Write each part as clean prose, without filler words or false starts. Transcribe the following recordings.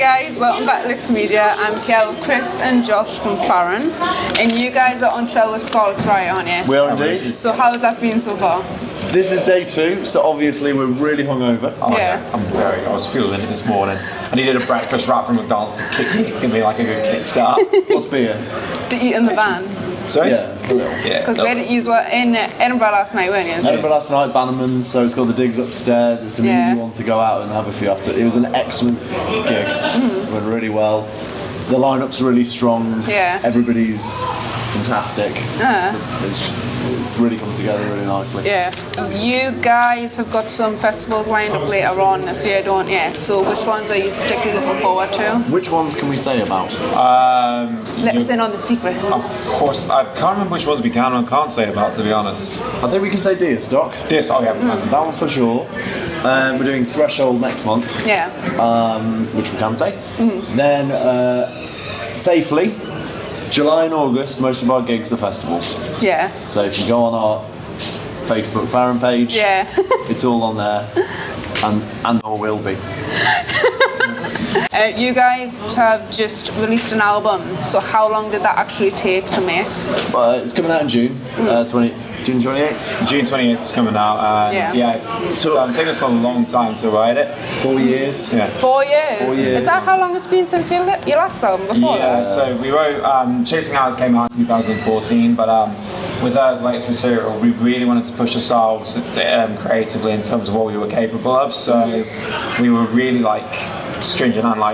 guys, welcome back to Lixx Media. I'm here with Chris and Josh from Fahran, and you guys are on trail with Scarlet's Riot, aren't you? We are indeed. So how's that been so far? This is day 2, so obviously we're really hungover. Oh, yeah. I was feeling it this morning. I needed a breakfast wrap from McDonald's to give me like a good kickstart. What's beer? To eat in the van. Sorry? Yeah, a little. Because we had to use in Edinburgh last night, weren't you? Edinburgh last night, Bannerman's, so it's got the digs upstairs. It's an easy one to go out and have a few after. It was an excellent gig. It went really well. The lineup's really strong. Yeah. Everybody's fantastic. It's really come together really nicely. Yeah. You guys have got some festivals lined up later on this year, don't you? So which ones are you particularly looking forward to? Which ones can we say about? Let's in on the secrets. Of course, I can't remember which ones we can and can't say about, to be honest. I think we can say Deerstock. Oh yeah, That one's for sure. We're doing Threshold next month. Yeah. Which we can say. Then safely, July and August, most of our gigs are festivals. Yeah. So if you go on our Facebook Fahran page, it's all on there, and all will be. You guys have just released an album, so how long did that actually take to make? It's coming out in June, June 28th. June 28th is coming out. It's taken us a long time to write it. 4 years. Yeah. 4 years? 4 years. Is that how long it's been since your last album before Yeah, that? so we wrote, Chasing Hours came out in 2014, but with our latest material, we really wanted to push ourselves creatively in terms of what we were capable of, so we were really stringent and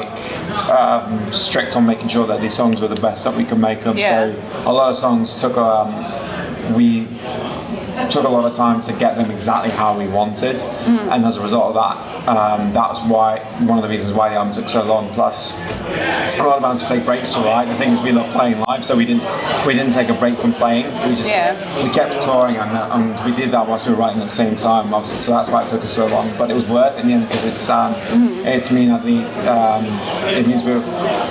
strict on making sure that these songs were the best that we could make them. So a lot of songs took we took a lot of time to get them exactly how we wanted, and as a result of that, that's why one of the reasons why the album took so long. Plus, a lot of bands take breaks to write. The thing is, we love playing live, so we didn't take a break from playing. We kept touring, and we did that whilst we were writing at the same time. Obviously, so that's why it took us so long. But it was worth it in the end because it means we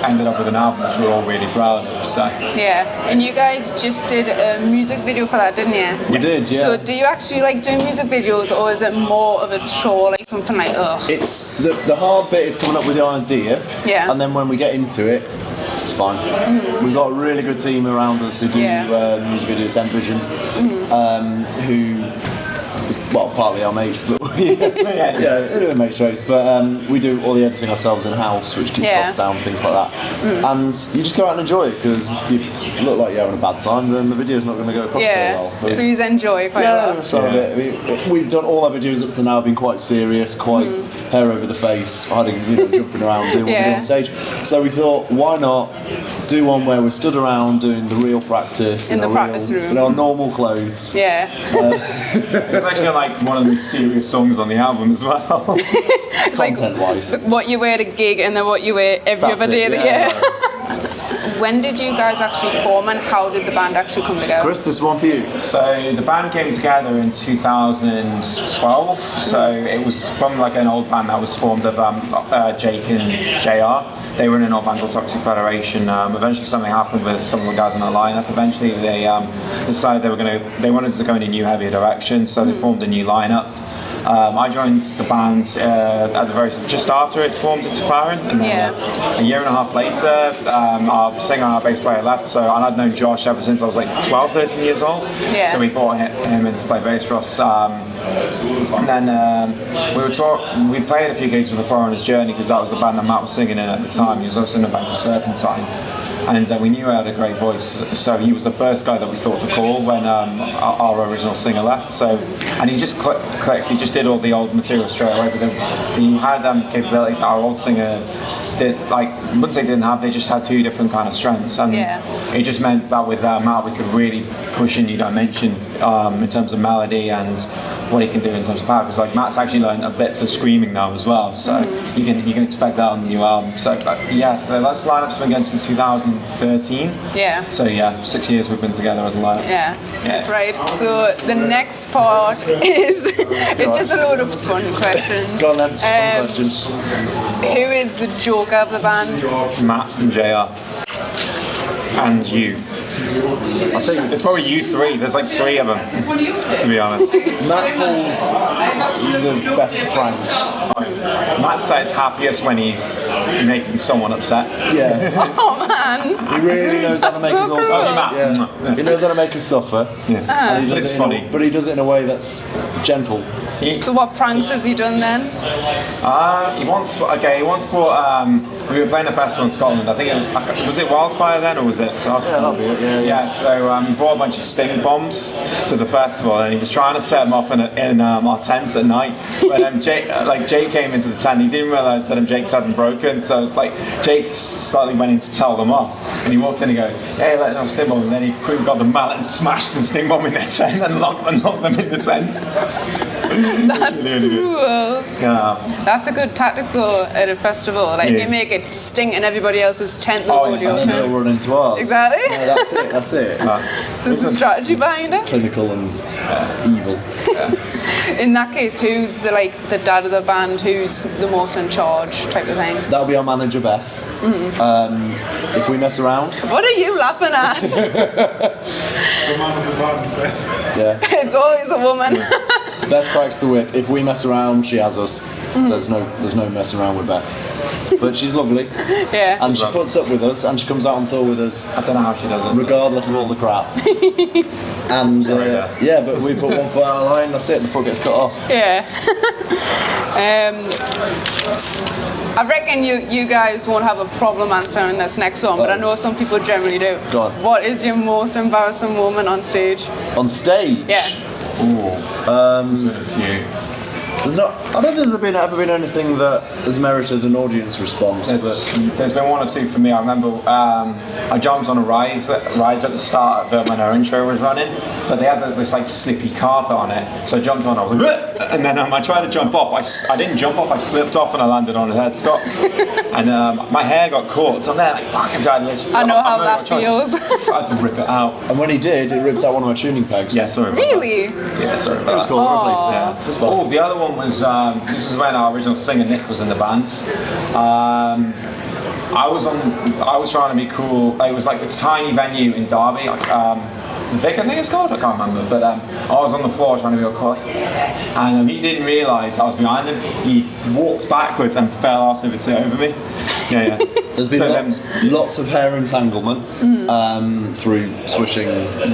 ended up with an album which we're all really proud of. So and you guys just did a music video for that, didn't you? We did, yeah. So do you actually like doing music videos, or is it more of a chore, like something like It's the hard bit is coming up with the idea, and then when we get into it, it's fine. We've got a really good team around us who do music videos, Envision, who is partly our mates, but we're mates race. But we do all the editing ourselves in house, which keeps costs down, things like that. And you just go out and enjoy it, because if you look like you're having a bad time, then the video's not going to go across so well. So you enjoy quite a lot. Some of it. We've done all our videos up to now, been quite serious, quite hair over the face, hiding, jumping around, doing what we do on stage. So we thought, why not do one where we're stood around doing the real practice in the practice room in our normal clothes. It's actually one of the serious songs on the album as well. It's content-wise, what you wear at a gig and then what you wear every other day of the year. When did you guys actually form, and how did the band actually come together? Chris, this is one for you. So the band came together in 2012. So it was from an old band that was formed of Jake and JR. They were in an old band called Toxic Federation. Eventually something happened with some of the guys in the lineup. Eventually they decided they wanted to go in a new, heavier direction, so they formed a new lineup. I joined the band just after it formed into Fahran, and then a year and a half later, our singer and our bass player left. So I'd known Josh ever since I was 12, 13 years old. So we brought him in to play bass for us. And then we played a few gigs with the Foreigner's Journey, because that was the band that Matt was singing in at the time. He was also in a band called Serpentine. And we knew he had a great voice, so he was the first guy that we thought to call when our original singer left. And he just clicked. He just did all the old material straight away, but he had capabilities that our old singer did. I wouldn't say didn't have. They just had two different kind of strengths, and it just meant that with Matt we could really push a new dimension in terms of melody and what he can do in terms of power. Because Matt's actually learned a bit to screaming now as well, so you can expect that on the new album. So so that's the lineup's been going since 2013. So 6 years we've been together as a lineup. Right. So the next part is it's just a load of fun questions. Go on then. Fun questions. Who is the joker of the band? Matt and JR. And you. I think It's probably you three. There's like three of them, to be honest. Matt pulls the best pranks. Matt's at his happiest when he's making someone upset. Yeah. Oh man. He really knows how to make So us all cruel. suffer. Yeah. Yeah. He knows how to make us suffer. Yeah. And he does It's it funny. but he does it in a way that's gentle. So what pranks has he done then? He once brought. We were playing a festival in Scotland. I think was it Wildfire then, or was it Sarsfield? Yeah, that'll be it. Yeah. So he brought a bunch of sting bombs to the festival, and he was trying to set them off in our tents at night. But Jake came into the tent. He didn't realise that Jake's hadn't broken. So it was like Jake slightly went in to tell them off, and he walked in and goes, "Hey, let them have a sting bomb." And then he quickly got the mallet and smashed the sting bomb in their tent and locked them in the tent. That's really cool. Yeah. That's a good tactic though at a festival. Like if you make it stink in everybody else's tent, they'll go to your And then tent. they'll run into ours. Exactly. Yeah, that's it. There's a strategy behind it. Clinical and evil. In that case, who's the dad of the band? Who's the most in charge type of thing? That'll be our manager, Beth. If we mess around, What are you laughing at? The man of the band, Beth. yeah. It's always a woman. Beth cracks the whip. If we mess around, she has us. There's no messing around with Beth. But she's lovely. Yeah. And she puts up with us and she comes out on tour with us I don't know how she does it. regardless of all the crap. And yeah, but we put one foot out of line, that's it, the foot gets cut off. Yeah. I reckon you guys won't have a problem answering this next one, but I know some people generally do. Go on. What is your most embarrassing moment on stage? On stage? Yeah. There's been a few. There's not, I don't think there's ever been anything that has merited an audience response. There's been one or two for me. I remember I jumped on a rise at the start when our intro was running, but they had this slippy carpet on it. So I jumped on, I was like, and then I tried to jump off. I didn't jump off, I slipped off and I landed on a headstock. And my hair got caught, so I'm there I know how that feels. I had to rip it out. And when he did, it ripped out one of my tuning pegs. Yeah, sorry. Really? Yeah, sorry. It was cool, I replaced it. Yeah. It was fun. The other one was this was when our original singer Nick was in the band. I was trying to be cool. It was like a tiny venue in Derby, the Vic, I think it's called. I can't remember. But I was on the floor trying to be all cool, and he didn't realise I was behind him. He walked backwards and fell arse over me. Yeah. There's been lots of hair entanglement through swishing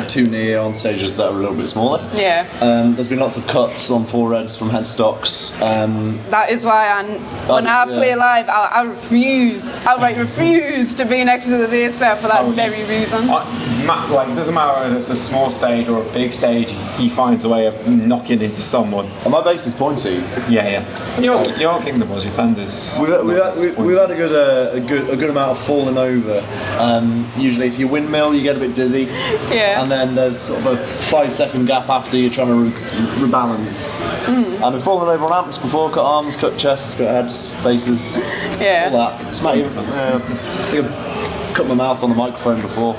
too near on stages that are a little bit smaller. Yeah. There's been lots of cuts on foreheads from headstocks. That is why when I play live, I outright refuse to be next to the bass player for that very reason. It doesn't matter if it's a small stage or a big stage, he finds a way of knocking into someone. And my bass is pointy. Yeah. And your Kingdom was your Fenders. We've had a good amount of falling over. Usually, if you windmill, you get a bit dizzy. Yeah. And then there's sort of a 5-second gap after you're trying to rebalance. And I've fallen over on amps before, cut arms, cut chests, cut heads, faces, Yeah. all that. Smack you. I think I've cut my mouth on the microphone before,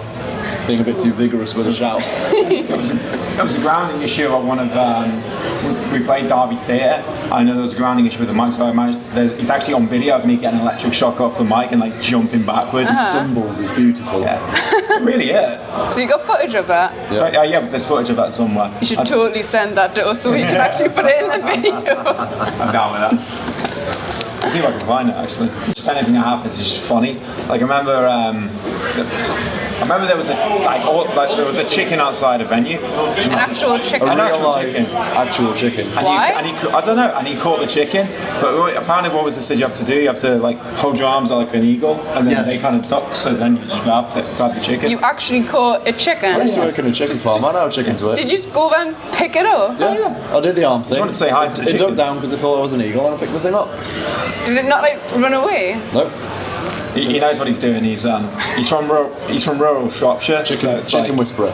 being a bit too vigorous with a shout. There was a grounding issue at one of we played Derby Theatre. I know there was a grounding issue with the mic, so I managed. It's actually on video of me getting an electric shock off the mic and jumping backwards. Stumbles, it's beautiful. Yeah, really, yeah. So you got footage of that? Yeah. So yeah, but there's footage of that somewhere. You should totally send that to us so we can actually put it in the video. I'm down with that. I'll see if I can find it actually. Just anything that happens is just funny. I remember there was a chicken outside a venue. An actual chicken. A An real actual live chicken. actual chicken. And Why? I don't know. And he caught the chicken, but apparently, what was the said you have to do? You have to hold your arms out like an eagle, and then they kind of duck. So then you just grab the chicken. You actually caught a I chicken. used to work in a chicken farm. I know how chickens work. Did you just go over and pick it up? Yeah. I did the arm thing. wanted to say hi to the It chicken. ducked down because they thought I was an eagle, and I picked the thing up. Did it not run away? Nope. He knows what he's doing. He's from rural Shropshire. Chicken whisperer.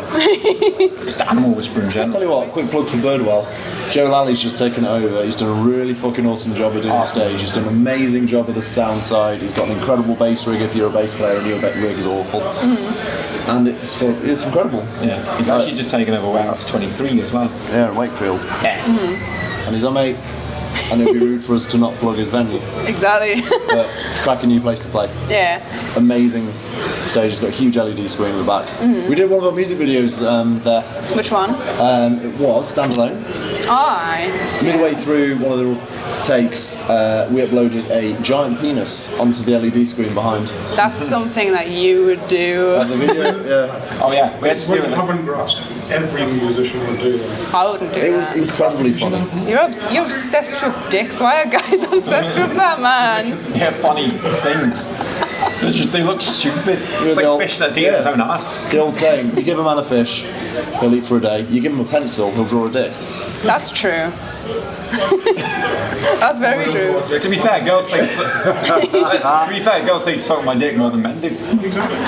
Just animal whispering. I'll tell you what, quick plug for Birdwell. Joe Lally's just taken it over. He's done a really fucking awesome job of doing the stage. He's done an amazing job of the sound side. He's got an incredible bass rig if you're a bass player and your rig is awful. And it's incredible. Yeah, he's actually just taken over Warehouse 23 as well. Yeah, in Wakefield. Yeah. And he's our mate. and it'd be rude for us to not plug his venue. Exactly. But cracking new place to play. Yeah. Amazing stage. It's got a huge LED screen in the back. We did one of our music videos there. Which one? It was standalone. Aye. Midway through one of the takes, we uploaded a giant penis onto the LED screen behind. That's something that you would do. The video, yeah. Oh yeah, we had It's to do what you it. haven't grasped. Every musician will do that. I wouldn't do It was that. incredibly funny. You're obsessed with dicks. Why are guys obsessed with that, man? Yeah, funny things. They look stupid. It's like the a old- fish that's eating its own ass. The old saying, you give a man a fish, he'll eat for a day. You give him a pencil, he'll draw a dick. That's true. That's very true. To be fair, girls say suck my dick more than men do. Exactly.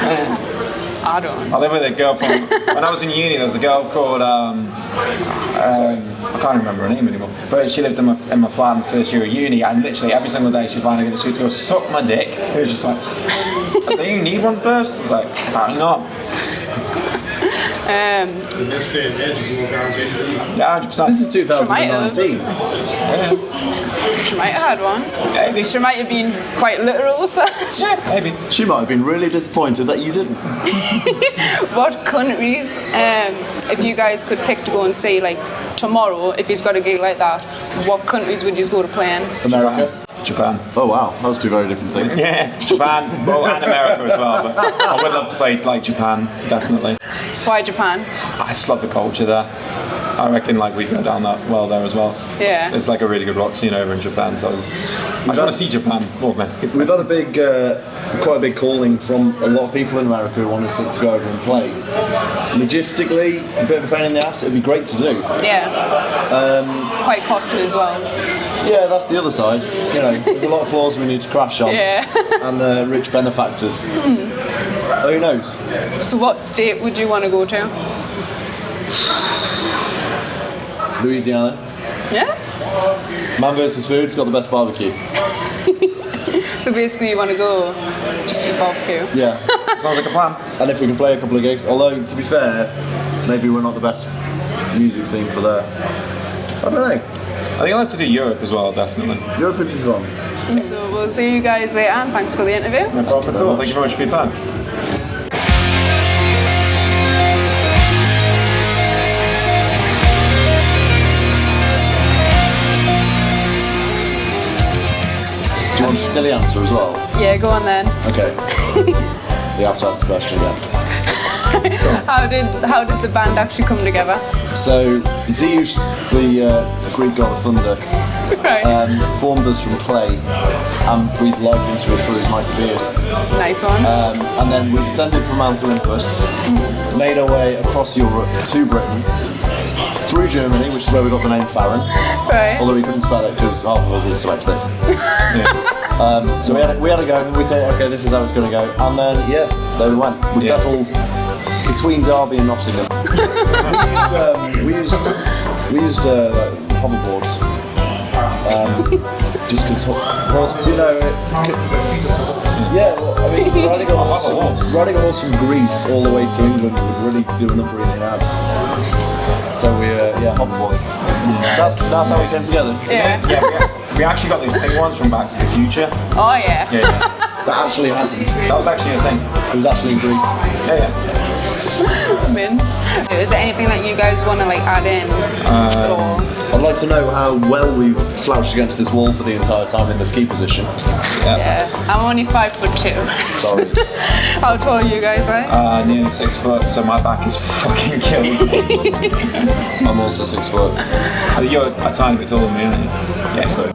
I don't. I live with a girl from when I was in uni. There was a girl called I can't remember her name anymore. But she lived in my flat in the first year of uni, and literally every single day she'd find a good suit to go suck my dick. It was just like, do you need one first? I was like, apparently not. In this day and age, there's no guarantee for that. Yeah, 100%. This is 2019. She might have had one. Maybe. She might have been quite literal with that. Maybe. She might have been really disappointed that you didn't. What countries, if you guys could pick to go and see, like tomorrow, if he's got a gig like that, what countries would you go to play in? America. Japan. Oh wow, those two very different things. Yeah, Japan. Well, and America as well. But I would love to play like Japan, definitely. Why Japan? I just love the culture there. I reckon like we'd go down that well there as well. Yeah. It's like a really good rock scene over in Japan, so I just want to see Japan more than We've had a big, quite a big calling from a lot of people in America who want us to go over and play. Logistically, a bit of a pain in the ass. It'd be great to do. Yeah. Quite costly as well. Yeah, that's the other side. You know, there's a lot of floors we need to crash on, Yeah. and rich benefactors. Who knows? So what state would you want to go to? Louisiana. Yeah? Man versus Food's got the best barbecue. So basically you want to go just to barbecue? Yeah. Sounds like a plan. And if we can play a couple of gigs, although to be fair, maybe we're not the best music scene for there. I don't know. I think I'd like to do Europe as well, definitely. Europe would be fun. So we'll see you guys later, and thanks for the interview. No problem at all. Thank you very much for your time. Do you want a silly answer as well? Yeah, go on then. Okay. You have to ask the question again. How did the band actually come together? So Zeus, the Greek god of thunder, Right. formed us from clay and breathed life into us through his mighty beard. Nice one. And then we descended from Mount Olympus, made our way across Europe to Britain, through Germany, which is where we got the name Fahran, Right. although we couldn't spell it because half of us are dyslexic. So we had a go, and we thought, okay, this is how it's going to go. And then, yeah, there we went. We settled between Derby and Nottingham. we used hoverboards. Just because, you know, yeah, well, I mean, riding a horse from Greece all the way to England would really do a number in the ads. So we, hoverboard. That's how we came together. Yeah. We actually got these pink ones from Back to the Future. Oh yeah. That actually happened. That was actually a thing. It was actually in Greece. Yeah. Mint. Is there anything that you guys want to like add in? Or I'd like to know how well we've slouched against this wall for the entire time in the ski position. yeah, I'm only 5'2". Sorry. How tall are you guys? Nearly 6 foot, so my back is fucking killing me. I'm also 6 foot. You're a tiny bit taller than me, aren't you? Yeah, so.